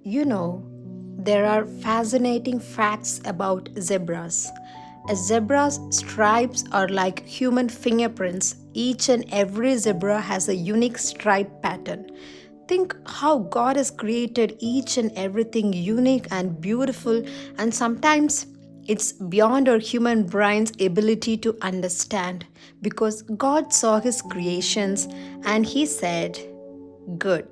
You know, there are fascinating facts about zebras. A zebra's stripes are like human fingerprints. Each and every zebra has a unique stripe pattern. Think how God has created each and everything unique and beautiful, and sometimes it's beyond our human brain's ability to understand because God saw his creations and he said, Good.